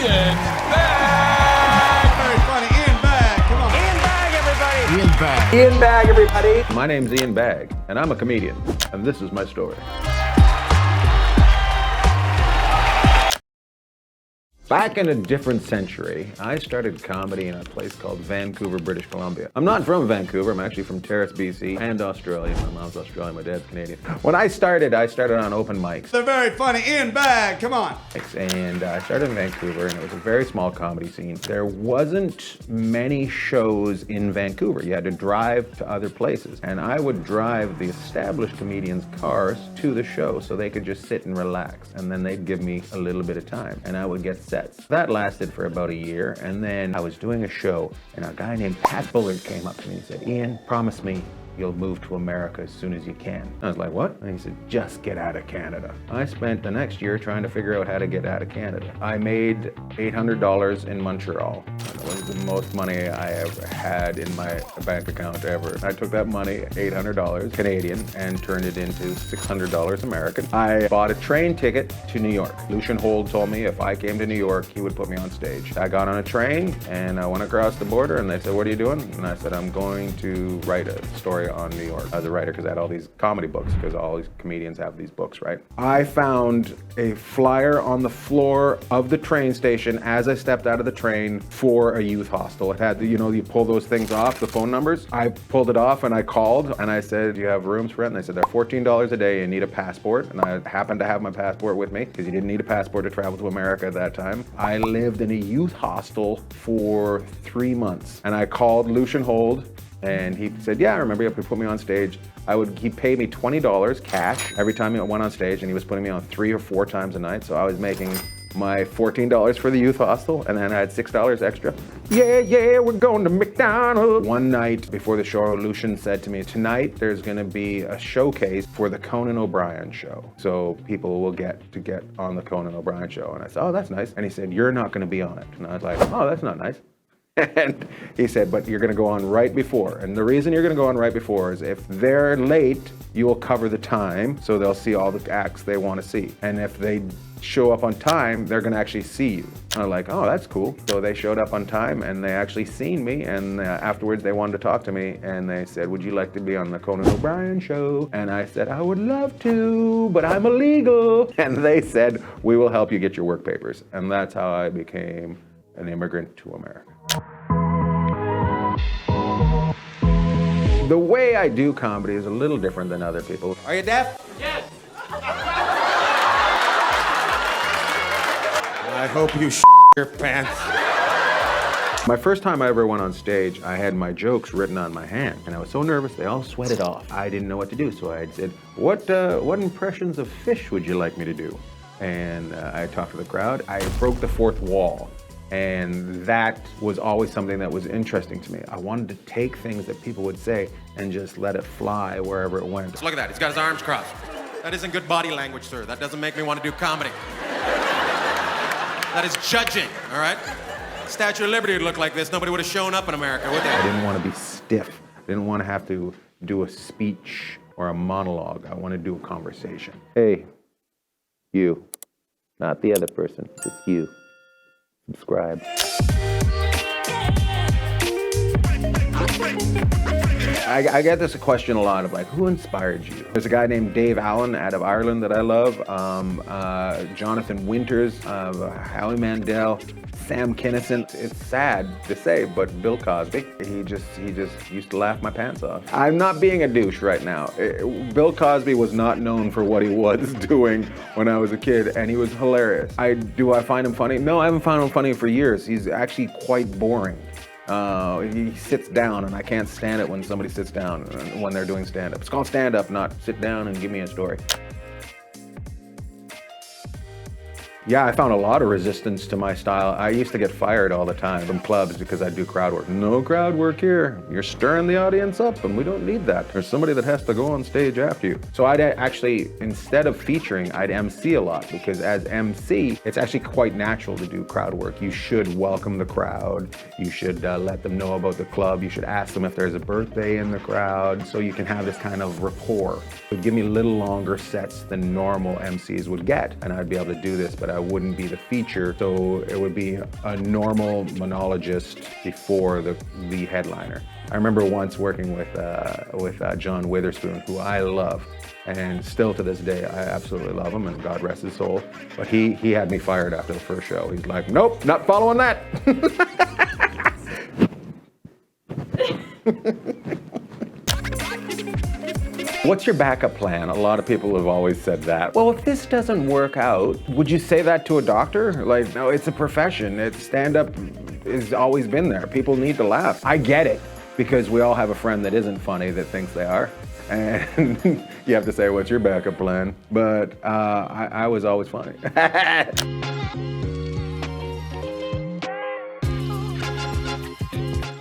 Ian Bagg. Very funny. Ian Bagg. Come on. Ian Bagg, everybody. Ian Bagg. Ian Bagg, everybody. My name's Ian Bagg, and I'm a comedian, and this is my story. Back in a different century, I started comedy in a place called Vancouver, British Columbia. I'm not from Vancouver, I'm actually from Terrace, BC, and Australia. My mom's Australian, my dad's Canadian. When I started on open mics. The very funny Ian Bagg. Come on. And I started in Vancouver, and it was a very small comedy scene. There wasn't many shows in Vancouver. You had to drive to other places. And I would drive the established comedians' cars to the show so they could just sit and relax. And then they'd give me a little bit of time, and I would get set. That lasted for about a year, and then I was doing a show, and a guy named Pat Bullard came up to me and said, "Ian, promise me you'll move to America as soon as you can." I was like, "What?" And he said, "Just get out of Canada." I spent the next year trying to figure out how to get out of Canada. I made $800 in Montreal. It was the most money I ever had in my bank account ever. I took that money, $800 Canadian, and turned it into $600 American. I bought a train ticket to New York. Lucian Hold told me if I came to New York, he would put me on stage. I got on a train, and I went across the border, and they said, "What are you doing?" And I said, "I'm going to write a story on New York." I was a writer because I had all these comedy books, because all these comedians have these books, right? I found a flyer on the floor of the train station as I stepped out of the train for a youth hostel. It had, you pull those things off, the phone numbers. I pulled it off and I called and I said, "Do you have rooms for it?" And they said, "They're $14 a day, you need a passport." And I happened to have my passport with me because you didn't need a passport to travel to America at that time. I lived in a youth hostel for 3 months, and I called Lucian Hold. And he said, "Yeah, I remember you have to put me on stage." He paid me $20 cash every time I went on stage, and he was putting me on 3 or 4 times a night. So I was making my $14 for the youth hostel, and then I had $6 extra. Yeah, we're going to McDonald's. One night before the show, Lucian said to me, "Tonight there's gonna be a showcase for the Conan O'Brien show. So people will get on the Conan O'Brien show." And I said, "Oh, that's nice." And he said, "You're not gonna be on it." And I was like, "Oh, that's not nice." And he said, "But you're going to go on right before. And the reason you're going to go on right before is if they're late, you will cover the time, so they'll see all the acts they want to see. And if they show up on time, they're going to actually see you." And I'm like, "Oh, that's cool." So they showed up on time, and they actually seen me. And afterwards, they wanted to talk to me. And they said, "Would you like to be on the Conan O'Brien show?" And I said, "I would love to, but I'm illegal." And they said, "We will help you get your work papers." And that's how I became an immigrant to America. The way I do comedy is a little different than other people. Are you deaf? Yes. I hope you your pants. My first time I ever went on stage, I had my jokes written on my hand, and I was so nervous they all sweated off. I didn't know what to do, so I said, what impressions of fish would you like me to do?" And I talked to the crowd. I broke the fourth wall. And that was always something that was interesting to me. I wanted to take things that people would say and just let it fly wherever it went. Look at that, he's got his arms crossed. That isn't good body language, sir. That doesn't make me want to do comedy. That is judging, all right? Statue of Liberty would look like this. Nobody would have shown up in America, would they? I didn't want to be stiff. I didn't want to have to do a speech or a monologue. I want to do a conversation. "Hey, you, not the other person, just you. Subscribe." I get this question a lot of like, who inspired you? There's a guy named Dave Allen out of Ireland that I love. Jonathan Winters, Howie Mandel, Sam Kinison. It's sad to say, but Bill Cosby. He just used to laugh my pants off. I'm not being a douche right now. Bill Cosby was not known for what he was doing when I was a kid, and he was hilarious. Do I find him funny? No, I haven't found him funny for years. He's actually quite boring. He sits down, and I can't stand it when somebody sits down when they're doing stand-up. It's called stand-up, not sit down and give me a story. Yeah, I found a lot of resistance to my style. I used to get fired all the time from clubs because I do crowd work. "No crowd work here. You're stirring the audience up, and we don't need that. There's somebody that has to go on stage after you." So I'd actually, instead of featuring, I'd MC a lot, because as MC, it's actually quite natural to do crowd work. You should welcome the crowd. You should let them know about the club. You should ask them if there's a birthday in the crowd, so you can have this kind of rapport. It would give me a little longer sets than normal MCs would get, and I'd be able to do this, but I wouldn't be the feature, so it would be a normal monologist before the headliner. I remember once working with John Witherspoon, who I love, and still to this day, I absolutely love him, and God rest his soul. But he had me fired after the first show. He's like, nope, not following that. What's your backup plan? A lot of people have always said that. Well, if this doesn't work out, would you say that to a doctor? Like, no, it's a profession. Stand-up has always been there. People need to laugh. I get it, because we all have a friend that isn't funny that thinks they are. And you have to say, what's your backup plan? But I was always funny.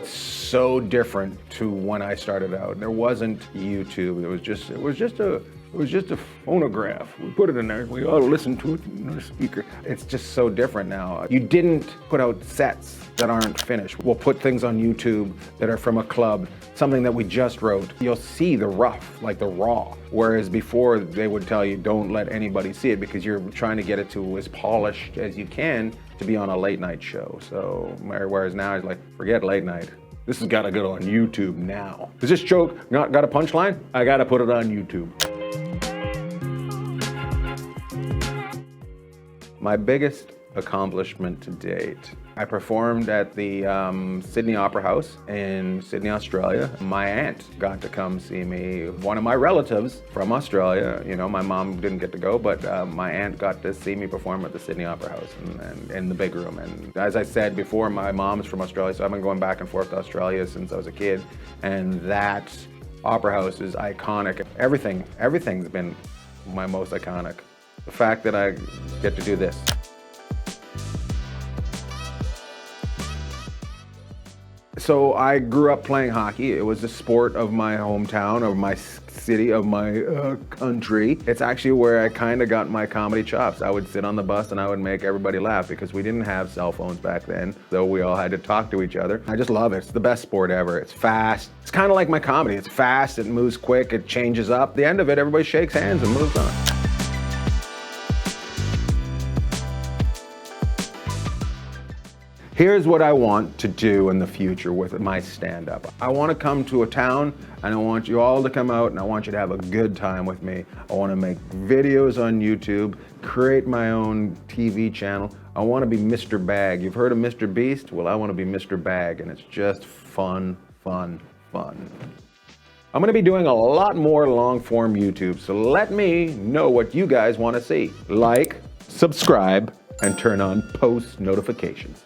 So different to when I started out. There wasn't YouTube. It was just a phonograph. We put it in there. We all listen to it on a speaker. It's just so different now. You didn't put out sets that aren't finished. We'll put things on YouTube that are from a club, something that we just wrote. You'll see the rough, like the raw. Whereas before they would tell you don't let anybody see it because you're trying to get it to as polished as you can to be on a late night show. So whereas now it's like, forget late night. This has got to go on YouTube now. Is this joke not got a punchline? I got to put it on YouTube. My biggest accomplishment to date, I performed at the Sydney Opera House in Sydney, Australia. My aunt got to come see me. One of my relatives from Australia, you know, my mom didn't get to go, but my aunt got to see me perform at the Sydney Opera House and in the big room. And as I said before, my mom's from Australia, so I've been going back and forth to Australia since I was a kid. And that opera house is iconic. Everything's been my most iconic. The fact that I get to do this. So I grew up playing hockey. It was the sport of my hometown, of my city, of my country. It's actually where I kind of got my comedy chops. I would sit on the bus and I would make everybody laugh because we didn't have cell phones back then, though we all had to talk to each other. I just love it. It's the best sport ever. It's fast. It's kind of like my comedy. It's fast, it moves quick, it changes up. At the end of it, everybody shakes hands and moves on. Here's what I want to do in the future with my stand-up. I want to come to a town and I want you all to come out and I want you to have a good time with me. I want to make videos on YouTube, create my own TV channel. I want to be Mr. Bagg. You've heard of Mr. Beast? Well, I want to be Mr. Bagg, and it's just fun, fun, fun. I'm going to be doing a lot more long-form YouTube, so let me know what you guys want to see. Like, subscribe, and turn on post notifications.